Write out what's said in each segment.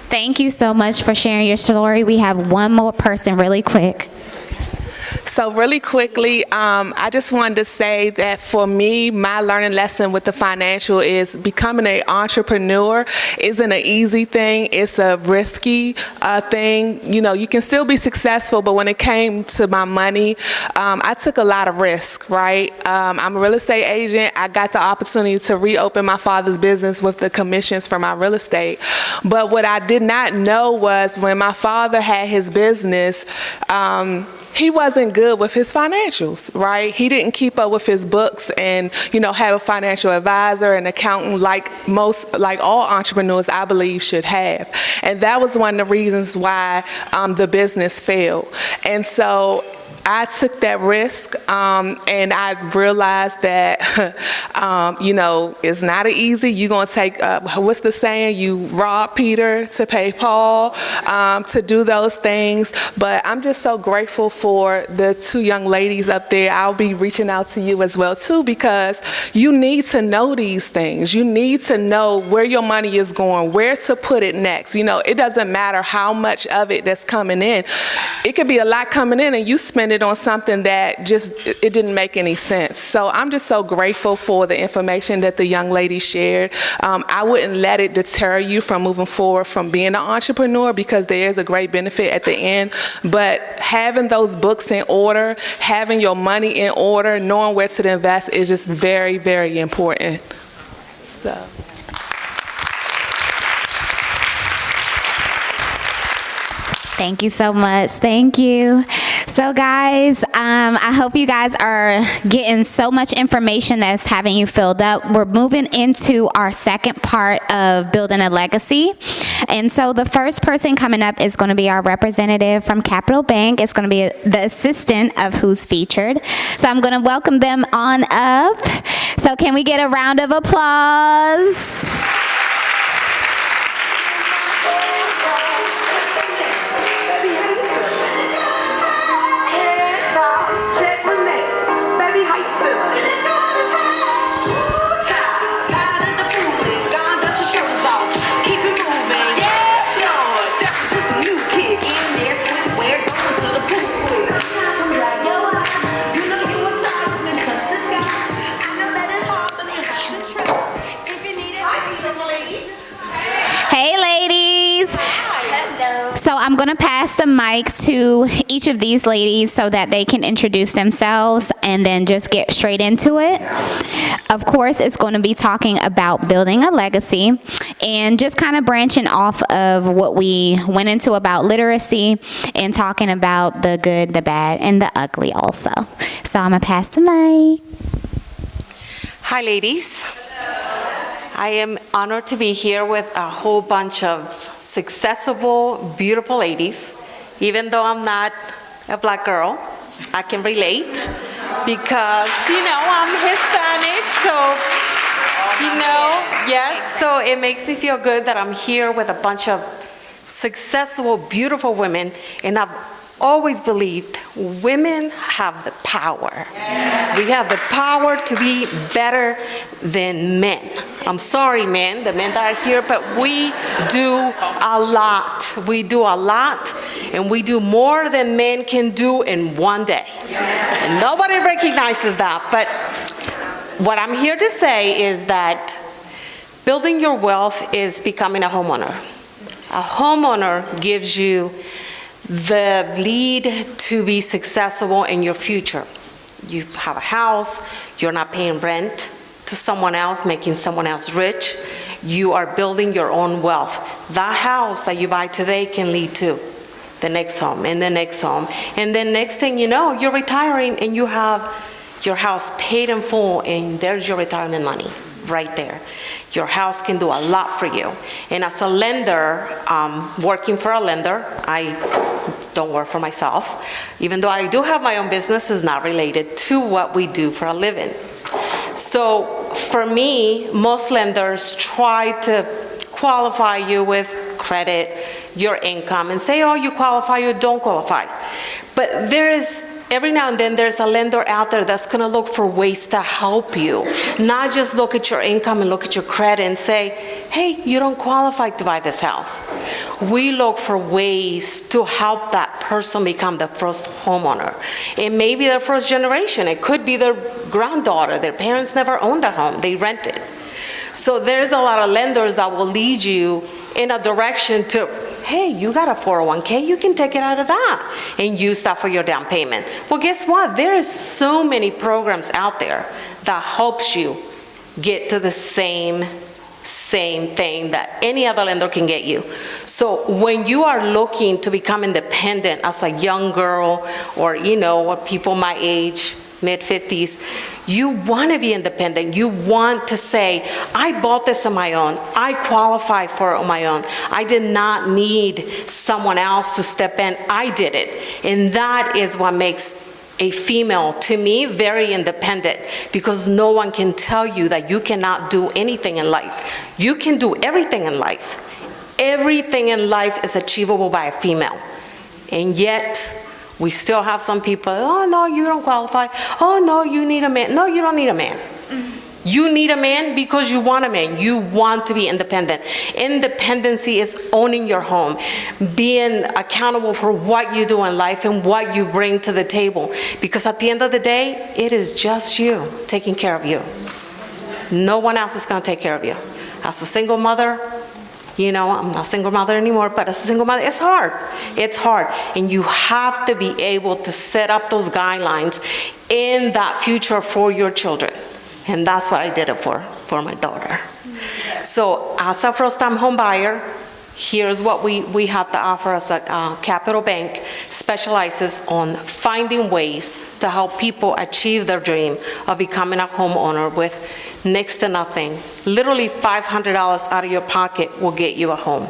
Thank you so much for sharing your story. We have one more person really quick. So really quickly, I just wanted to say that for me, my learning lesson with the financial is becoming an entrepreneur isn't an easy thing. It's a risky thing. You know, you can still be successful, but when it came to my money, I took a lot of risk, right? I'm a real estate agent. I got the opportunity to reopen my father's business with the commissions for my real estate. But what I did not know was when my father had his business, he wasn't good with his financials, right? He didn't keep up with his books and, you know, have a financial advisor and accountant like all entrepreneurs, I believe, should have. And that was one of the reasons why the business failed. And so I took that risk, and I realized that, you know, it's not easy. You're going to take, what's the saying? You rob Peter to pay Paul, to do those things. But I'm just so grateful for the two young ladies up there. I'll be reaching out to you as well, too, because you need to know these things. You need to know where your money is going, where to put it next. You know, it doesn't matter how much of it that's coming in. It could be a lot coming in and you spend it on something that just, it didn't make any sense. So I'm just so grateful for the information that the young lady shared. I wouldn't let it deter you from moving forward from being an entrepreneur, because there is a great benefit at the end. But having those books in order, having your money in order, knowing where to invest is just very, very important. So. Thank you so much. Thank you. So guys, I hope you guys are getting so much information that's having you filled up. We're moving into our second part of building a legacy. And so the first person coming up is going to be our representative from Capital Bank. It's going to be the assistant of who's featured. So I'm going to welcome them on up. So can we get a round of applause? So I'm going to pass the mic to each of these ladies so that they can introduce themselves and then just get straight into it. Of course, it's going to be talking about building a legacy and just kind of branching off of what we went into about literacy and talking about the good, the bad, and the ugly also. So I'm going to pass the mic. Hi, ladies. I am honored to be here with a whole bunch of successful, beautiful ladies. Even though I'm not a black girl, I can relate because, you know, I'm Hispanic, so, you know, yes, so it makes me feel good that I'm here with a bunch of successful, beautiful women, and I've always believed women have the power. Yes. We have the power to be better than men. I'm sorry, men, the men that are here, but we do a lot. We do a lot, and we do more than men can do in one day. Yes. And nobody recognizes that, but what I'm here to say is that building your wealth is becoming a homeowner. A homeowner gives you the lead to be successful in your future. You have a house, you're not paying rent to someone else, making someone else rich. You are building your own wealth. That house that you buy today can lead to the next home and the next home. And then next thing you know, you're retiring and you have your house paid in full, and there's your retirement money right there. Your house can do a lot for you. And as a lender, working for a lender, I don't work for myself. Even though I do have my own business, it's not related to what we do for a living. So for me, most lenders try to qualify you with credit, your income, and say, oh, you qualify, you don't qualify. But there is, every now and then, there's a lender out there that's going to look for ways to help you. Not just look at your income and look at your credit and say, hey, you don't qualify to buy this house. We look for ways to help that person become the first homeowner. It may be their first generation. It could be their granddaughter. Their parents never owned a home. They rented. So there's a lot of lenders that will lead you in a direction to, hey, you got a 401k, you can take it out of that and use that for your down payment. Well, guess what? There is so many programs out there that helps you get to the same thing that any other lender can get you. So when you are looking to become independent as a young girl, or people my age, mid-50s, you want to be independent. You want to say, I bought this on my own. I qualified for it on my own. I did not need someone else to step in. I did it. And that is what makes a female, to me, very independent, because no one can tell you that you cannot do anything in life. You can do everything in life. Everything in life is achievable by a female. And yet, we still have some people, oh no, you don't qualify. Oh no, you need a man. No, you don't need a man. You need a man because you want a man. You want to be independent. Independency is owning your home, being accountable for what you do in life and what you bring to the table. Because at the end of the day, it is just you taking care of you. No one else is going to take care of you. As a single mother, I'm not a single mother anymore, but as a single mother, it's hard. It's hard. And you have to be able to set up those guidelines in that future for your children. And that's what I did it for my daughter. So as a first-time home buyer, here's what we have to offer as a Capital Bank specializes on finding ways to help people achieve their dream of becoming a homeowner with next to nothing. Literally $500 out of your pocket will get you a home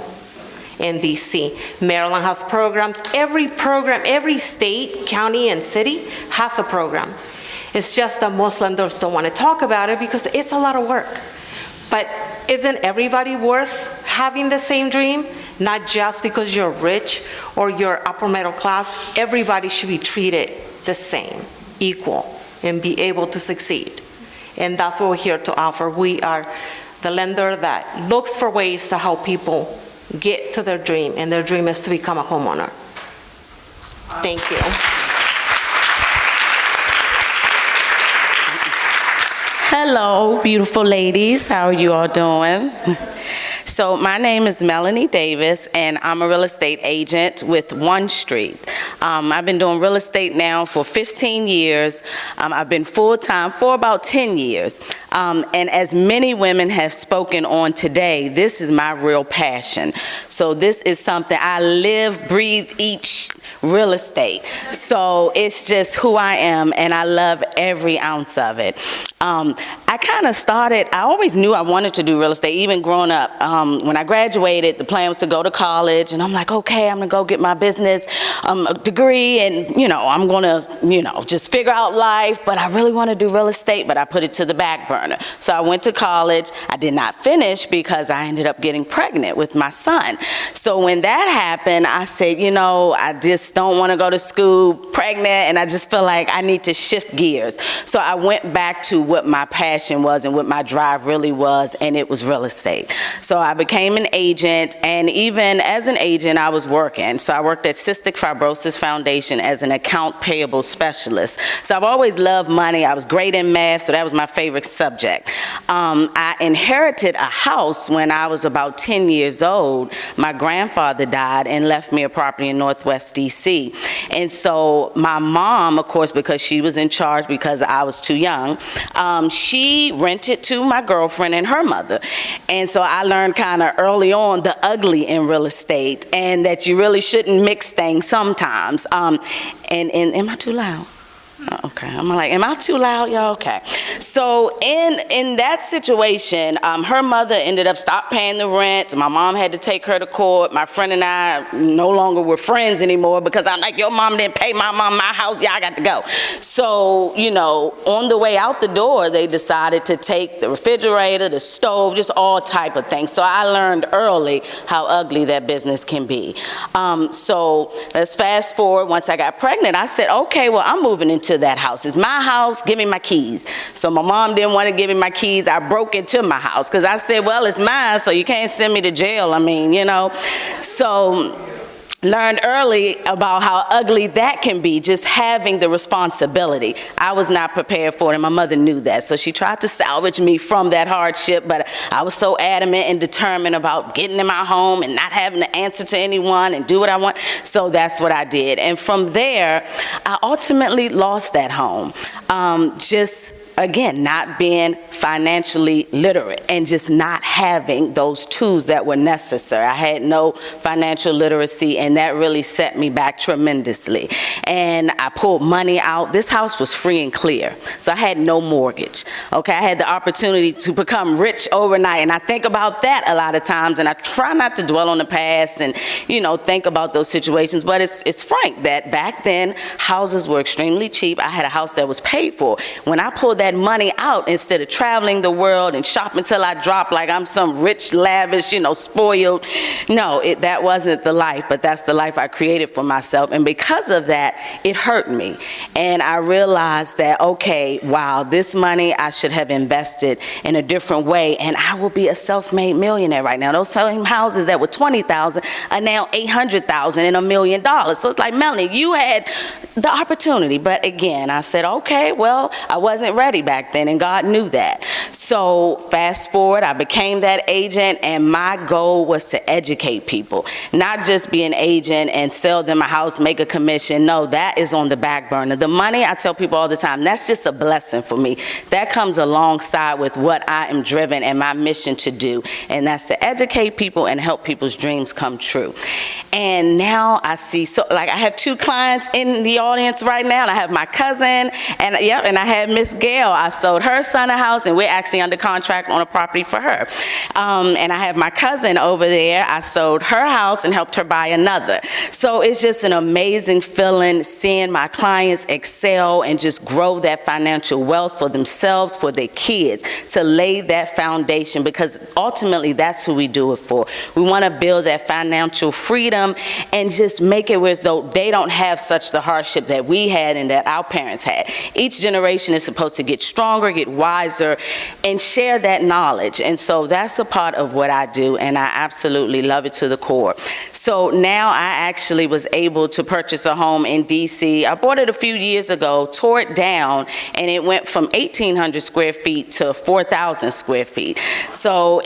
in DC. Maryland has programs. Every state, county, and city has a program. It's just that most lenders don't want to talk about it because it's a lot of work. But isn't everybody worth having the same dream? Not just because you're rich or you're upper middle class. Everybody should be treated the same, equal, and be able to succeed. And that's what we're here to offer. We are the lender that looks for ways to help people get to their dream, and their dream is to become a homeowner. Thank you. Hello, beautiful ladies. How are you all doing? So my name is Melanie Davis, and I'm a real estate agent with One Street. I've been doing real estate now for 15 years. I've been full-time for about 10 years. And as many women have spoken on today, this is my real passion. So this is something I live, breathe, eat real estate. So it's just who I am, and I love every ounce of it. I kind of started, I always knew I wanted to do real estate, even growing up. When I graduated, the plan was to go to college, and I'm like, okay, I'm gonna go get my business degree, and I'm gonna, just figure out life, but I really want to do real estate, but I put it to the back burner. So I went to college. I did not finish because I ended up getting pregnant with my son. So when that happened, I said, I just don't want to go to school pregnant, and I just feel like I need to shift gears. So I went back to what my passion was and what my drive really was, and it was real estate. So I became an agent, and even as an agent, I was working. So I worked at Cystic Fibrosis Foundation as an account payable specialist. So I've always loved money. I was great in math, so that was my favorite subject. I inherited a house when I was about 10 years old. My grandfather died and left me a property in Northwest DC. And so my mom, of course, because she was in charge because I was too young, she rented to my girlfriend and her mother. And so I learned kind of early on the ugly in real estate, and that you really shouldn't mix things sometimes. And am I too loud? Okay, I'm like, am I too loud, y'all? Okay. So in that situation, her mother ended up stopped paying the rent. My mom had to take her to court. My friend and I no longer were friends anymore because I'm like, your mom didn't pay my mom my house. Yeah, I got to go. So, on the way out the door, they decided to take the refrigerator, the stove, just all type of things. So I learned early how ugly that business can be. So let's fast forward. Once I got pregnant, I said, okay, well, I'm moving into into that house. It's my house, give me my keys. So my mom didn't want to give me my keys. I broke into my house because I said, well, it's mine, so you can't send me to jail. I mean, you know. So learned early about how ugly that can be, just having the responsibility. I was not prepared for it, and my mother knew that. So she tried to salvage me from that hardship, but I was so adamant and determined about getting in my home and not having to answer to anyone and do what I want. So that's what I did. And from there, I ultimately lost that home. Just again, not being financially literate and just not having those tools that were necessary. I had no financial literacy, and that really set me back tremendously. And I pulled money out. This house was free and clear, so I had no mortgage. Okay, I had the opportunity to become rich overnight, and I think about that a lot of times, and I try not to dwell on the past and, you know, think about those situations, but it's frank that back then, houses were extremely cheap. I had a house that was paid for. When I pulled that money out, instead of traveling the world and shopping till I drop like I'm some rich, lavish, you know, spoiled. No, that wasn't the life, but that's the life I created for myself. And because of that, it hurt me. And I realized that, okay, wow, this money I should have invested in a different way, and I will be a self-made millionaire right now. Those same houses that were $20,000 are now $800,000 and $1 million. So it's like, Melanie, you had the opportunity. But again, I said, okay, well, I wasn't ready back then, and God knew that. So fast forward, I became that agent, and my goal was to educate people, not just be an agent and sell them a house, make a commission. No, that is on the back burner. The money, I tell people all the time, that's just a blessing for me. That comes alongside with what I am driven and my mission to do, and that's to educate people and help people's dreams come true. And now I see, so like I have 2 clients in the audience right now, and I have my cousin, and and I have Miss Gail. I sold her son a house, and we're actually under contract on a property for her. And I have my cousin over there. I sold her house and helped her buy another. So it's just an amazing feeling seeing my clients excel and just grow that financial wealth for themselves, for their kids, to lay that foundation, because ultimately that's who we do it for. We want to build that financial freedom and just make it where as though they don't have such the hardship that we had and that our parents had. Each generation is supposed to get stronger, get wiser, and share that knowledge. And so that's a part of what I do, and I absolutely love it to the core. So now I actually was able to purchase a home in DC. I bought it a few years ago, tore it down, and it went from 1,800 square feet to 4,000 square feet. So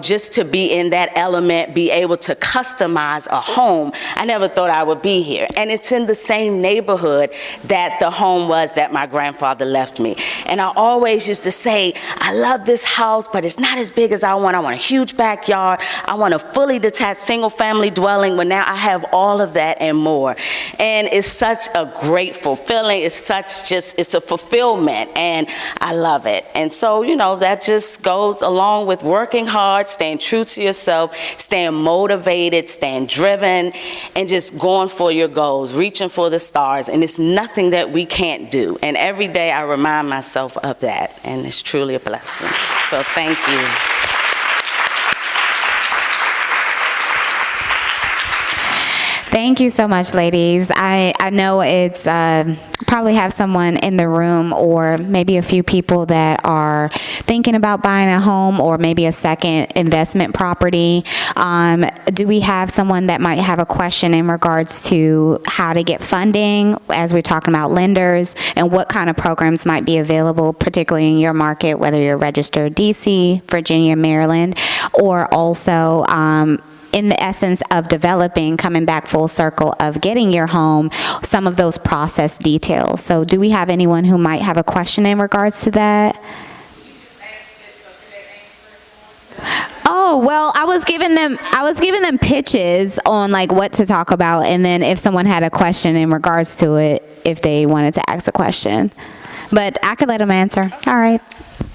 just to be in that element, be able to customize a home, I never thought I would be here. And it's in the same neighborhood that the home was that my grandfather left me. And I always used to say, I love this house, but it's not as big as I want. I want a huge backyard. I want a fully detached single family dwelling. But now I have all of that and more. And it's such a grateful feeling. It's a fulfillment, and I love it. And so, that just goes along with working hard, staying true to yourself, staying motivated, staying driven, and just going for your goals, reaching for the stars. And it's nothing that we can't do. And every day I remind myself of that, and it's truly a blessing. So thank you. Thank you so much, ladies. I know it's probably have someone in the room, or maybe a few people that are thinking about buying a home or maybe a second investment property. Do we have someone that might have a question in regards to how to get funding, as we're talking about lenders, and what kind of programs might be available, particularly in your market, whether you're registered DC, Virginia, Maryland, or also in the essence of developing, coming back full circle of getting your home, some of those process details. So do we have anyone who might have a question in regards to that? Oh, well, I was giving them pitches on like what to talk about, and then if someone had a question in regards to it, if they wanted to ask a question. But I could let them answer. All right.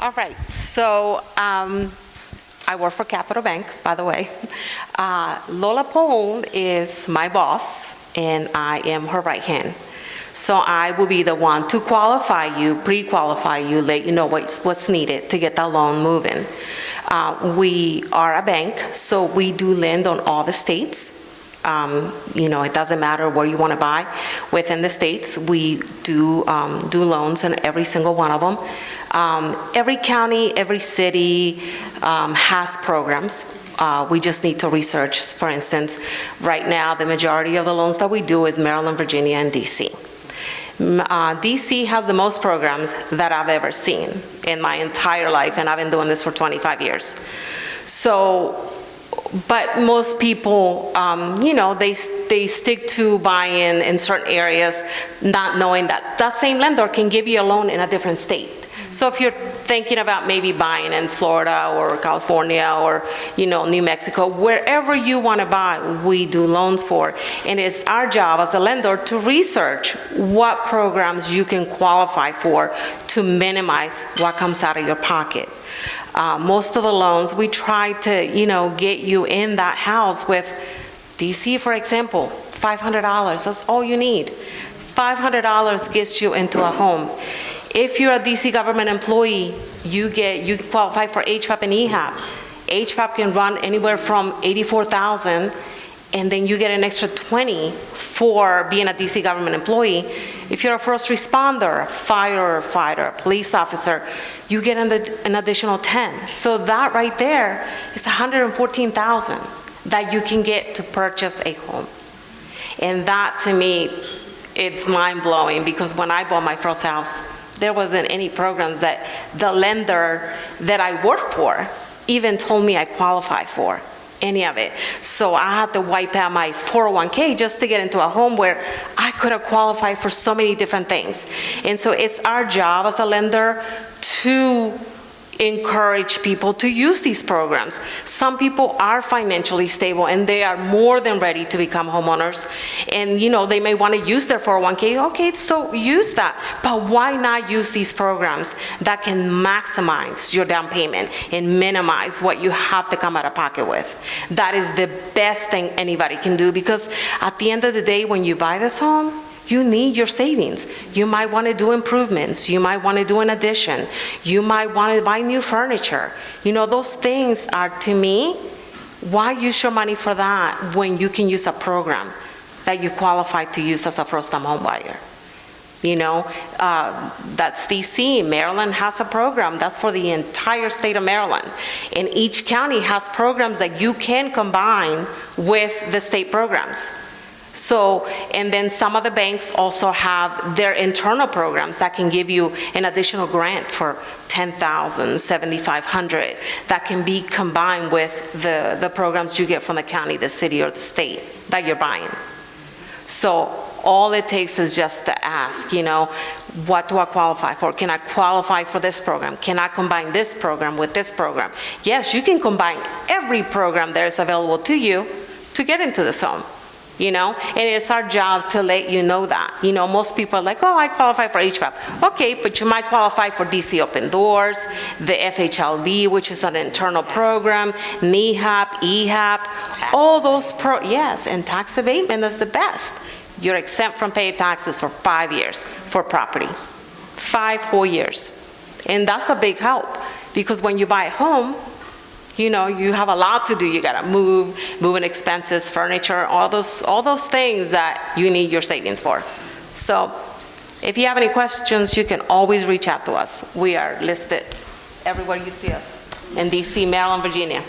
All right. So I work for Capital Bank, by the way. Lola Pone is my boss, and I am her right hand. So I will be the one to qualify you, pre-qualify you, let you know what's needed to get that loan moving. We are a bank, so we do lend on all the states. It doesn't matter where you want to buy. Within the states, we do loans in every single one of them. Every county, every city has programs. We just need to research. For instance, right now, the majority of the loans that we do is Maryland, Virginia, and DC. DC has the most programs that I've ever seen in my entire life, and I've been doing this for 25 years. So, but most people, they stick to buying in certain areas, not knowing that that same lender can give you a loan in a different state. So if you're thinking about maybe buying in Florida or California or, New Mexico, wherever you want to buy, we do loans for. And it's our job as a lender to research what programs you can qualify for to minimize what comes out of your pocket. Most of the loans, we try to, get you in that house with DC, for example, $500. That's all you need. $500 gets you into a home. If you're a DC government employee, you qualify for HVAP and EHAP. HVAP can run anywhere from $84,000, and then you get an extra $20,000 for being a DC government employee. If you're a first responder, a firefighter, a police officer, you get an additional $10,000. So that right there is $114,000 that you can get to purchase a home. And that, to me, it's mind-blowing, because when I bought my first house, there wasn't any programs that the lender that I worked for even told me I qualify for, any of it. So I had to wipe out my 401k just to get into a home where I could have qualified for so many different things. And so it's our job as a lender to encourage people to use these programs. Some people are financially stable and they are more than ready to become homeowners, and they may want to use their 401k. Okay, so use that, but why not use these programs that can maximize your down payment and minimize what you have to come out of pocket with? That is the best thing anybody can do, because at the end of the day, when you buy this home, you need your savings. You might want to do improvements. You might want to do an addition. You might want to buy new furniture. Those things are, to me, why use your money for that when you can use a program that you qualify to use as a first-time home buyer? That's DC. Maryland has a program that's for the entire state of Maryland. And each county has programs that you can combine with the state programs. So, and then some of the banks also have their internal programs that can give you an additional grant for $10,000, $7,500, that can be combined with the programs you get from the county, the city, or the state that you're buying. So all it takes is just to ask, what do I qualify for? Can I qualify for this program? Can I combine this program with this program? Yes, you can combine every program that is available to you to get into this home. And it's our job to let you know that. Most people are like, oh, I qualify for HVAP. Okay, but you might qualify for DC Open Doors, the FHLB, which is an internal program, NEHAP, EHAP, all those yes, and tax abatement is the best. You're exempt from paying taxes for 5 years for property. 5 whole years. And that's a big help, because when you buy a home, you have a lot to do. You gotta moving expenses, furniture, all those things that you need your savings for. So if you have any questions, you can always reach out to us. We are listed everywhere you see us, in DC, Maryland, Virginia.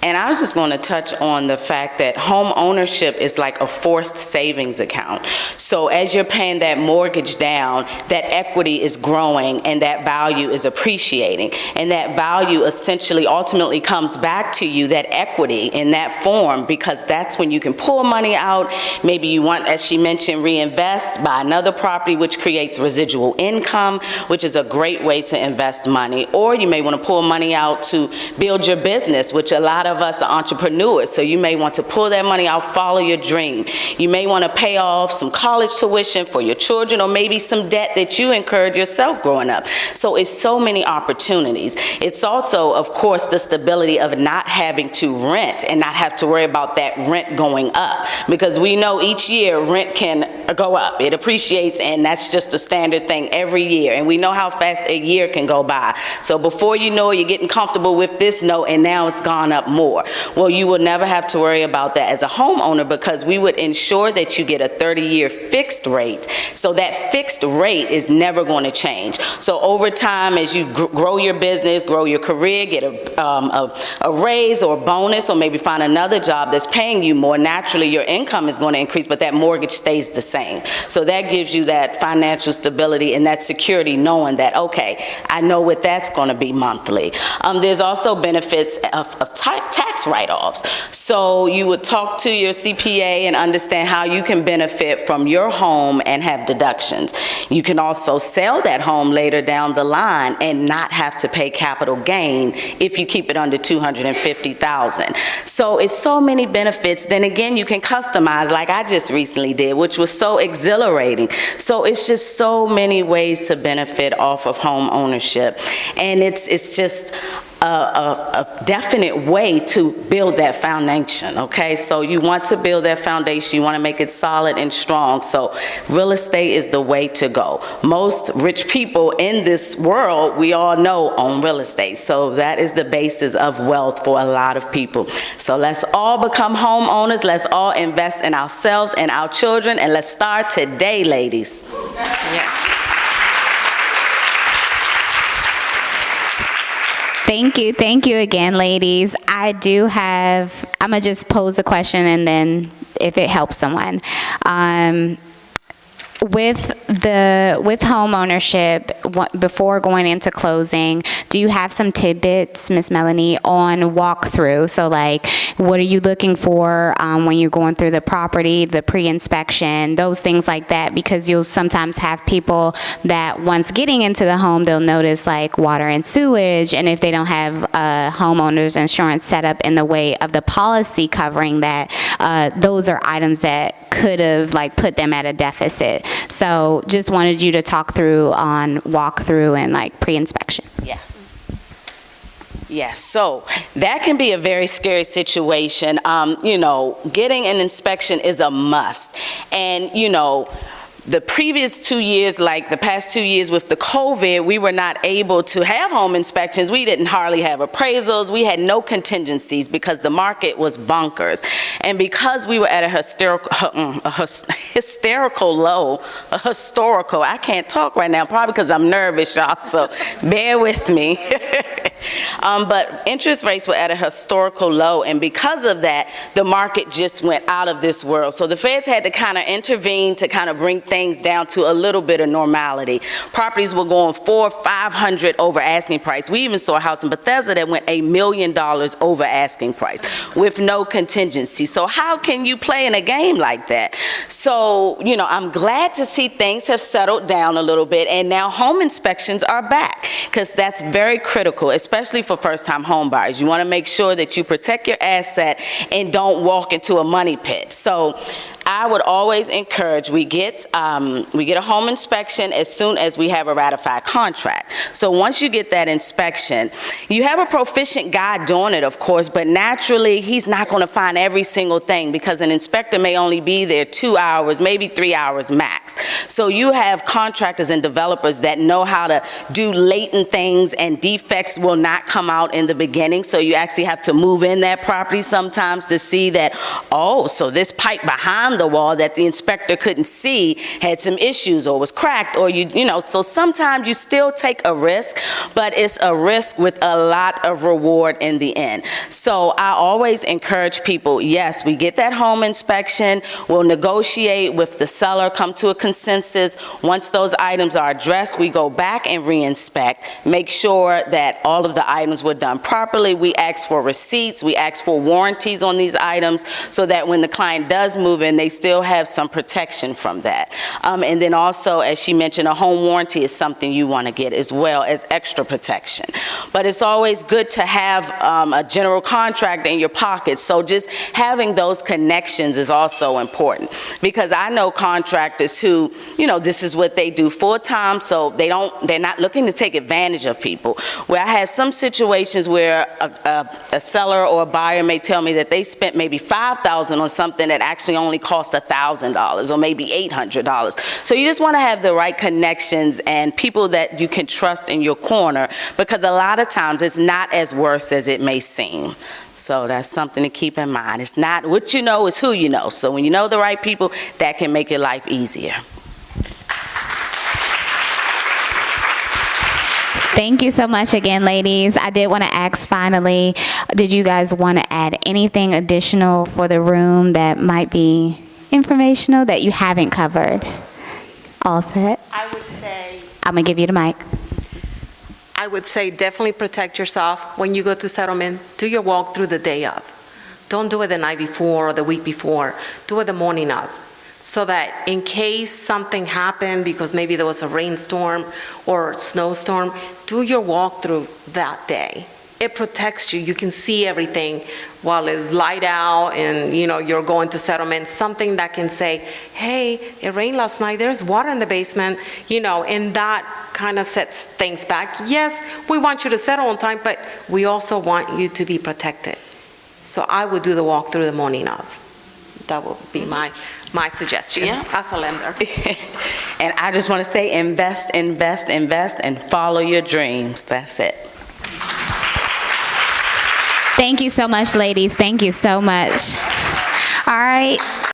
And I was just going to touch on the fact that home ownership is like a forced savings account. So as you're paying that mortgage down, that equity is growing and that value is appreciating. And that value essentially ultimately comes back to you, that equity in that form, because that's when you can pull money out. Maybe you want, as she mentioned, reinvest, buy another property, which creates residual income, which is a great way to invest money. Or you may want to pull money out to build your business, which a lot of us are entrepreneurs, so you may want to pull that money out, follow your dream. You may want to pay off some college tuition for your children, or maybe some debt that you incurred yourself growing up. So it's so many opportunities. It's also, of course, the stability of not having to rent and not have to worry about that rent going up, because we know each year rent can go up. It appreciates, and that's just a standard thing every year, and we know how fast a year can go by. So before you know it, you're getting comfortable with this note, and now it's gone up more. more. Well, you will never have to worry about that as a homeowner because we would ensure that you get a 30-year fixed rate. So that fixed rate is never going to change. So over time, as you grow your business, grow your career, get a raise or a bonus, or maybe find another job that's paying you more, naturally your income is going to increase, but that mortgage stays the same. So that gives you that financial stability and that security, knowing that, okay, I know what that's going to be monthly. There's also benefits of tax write-offs. So you would talk to your CPA and understand how you can benefit from your home and have deductions. You can also sell that home later down the line and not have to pay capital gain if you keep it under $250,000. So it's so many benefits. Then again, you can customize like I just recently did, which was so exhilarating. So it's just so many ways to benefit off of home ownership. And it's just a definite way to build that foundation, okay? So you want to build that foundation, you want to make it solid and strong. So real estate is the way to go. Most rich people in this world, we all know, own real estate. So that is the basis of wealth for a lot of people. So let's all become homeowners, let's all invest in ourselves and our children, and let's start today, ladies. Yeah. Thank you again, ladies. I'm gonna just pose a question and then if it helps someone. With home ownership, before going into closing, do you have some tidbits, Ms. Melanie, on walkthrough? So like, what are you looking for when you're going through the property, the pre-inspection, those things like that? Because you'll sometimes have people that once getting into the home, they'll notice like water and sewage, and if they don't have homeowner's insurance set up in the way of the policy covering that, those are items that could have like put them at a deficit. So just wanted you to talk through on walkthrough and like pre-inspection. Yes, so that can be a very scary situation. You know, getting an inspection is a must. And, you know, the previous 2 years, like the past 2 years with the COVID, we were not able to have home inspections. We didn't hardly have appraisals. We had no contingencies because the market was bonkers. And because we were at a historical low, I can't talk right now, probably because I'm nervous, y'all, so bear with me. But interest rates were at a historical low, and because of that, the market just went out of this world. So the feds had to kind of intervene to kind of bring things down to a little bit of normality. Properties were going $400,000-$500,000 over asking price. We even saw a house in Bethesda that went $1 million over asking price with no contingency. So how can you play in a game like that? So, you know, I'm glad to see things have settled down a little bit, and now home inspections are back, because that's very critical, especially for first-time home buyers. You want to make sure that you protect your asset and don't walk into a money pit. So I would always encourage, we get a home inspection as soon as we have a ratified contract. So once you get that inspection, you have a proficient guy doing it, of course, but naturally he's not going to find every single thing, because an inspector may only be there 2 hours, maybe 3 hours max. So you have contractors and developers that know how to do latent things, and defects will not come out in the beginning. So you actually have to move in that property sometimes to see that, oh, so this pipe behind the wall that the inspector couldn't see had some issues or was cracked, or you know, so sometimes you still take a risk, but it's a risk with a lot of reward in the end. So I always encourage people, yes, we get that home inspection, we'll negotiate with the seller, come to a consensus. Once those items are addressed, we go back and re-inspect, make sure that all of the items were done properly. We ask for receipts, we ask for warranties on these items, so that when the client does move in, they still have some protection from that. And then also, as she mentioned, a home warranty is something you want to get as well as extra protection. But it's always good to have a general contractor in your pocket. So just having those connections is also important, because I know contractors who, you know, this is what they do full time, so they're not looking to take advantage of people. Where I have some situations where a seller or a buyer may tell me that they spent maybe $5,000 on something that actually only cost cost $1,000 or maybe $800. So you just want to have the right connections and people that you can trust in your corner, because a lot of times it's not as worse as it may seem. So that's something to keep in mind. It's not what you know, it's who you know. So when you know the right people, that can make your life easier. Thank you so much again, ladies. I did want to ask finally, did you guys want to add anything additional for the room that might be informational that you haven't covered? All set? I would say, I'm going to give you the mic. I would say definitely protect yourself when you go to settlement. Do your walkthrough the day of. Don't do it the night before or the week before. Do it the morning of, so that in case something happened, because maybe there was a rainstorm or snowstorm, do your walkthrough that day. It protects you. You can see everything while it's light out and, you know, you're going to settlement. Something that can say, hey, it rained last night, there's water in the basement, you know, and that kind of sets things back. Yes, we want you to settle on time, but we also want you to be protected. So I would do the walkthrough the morning of. That would be my suggestion as a lender. And I just want to say, invest, invest, invest, and follow your dreams. That's it. Thank you so much, ladies. Thank you so much. All right.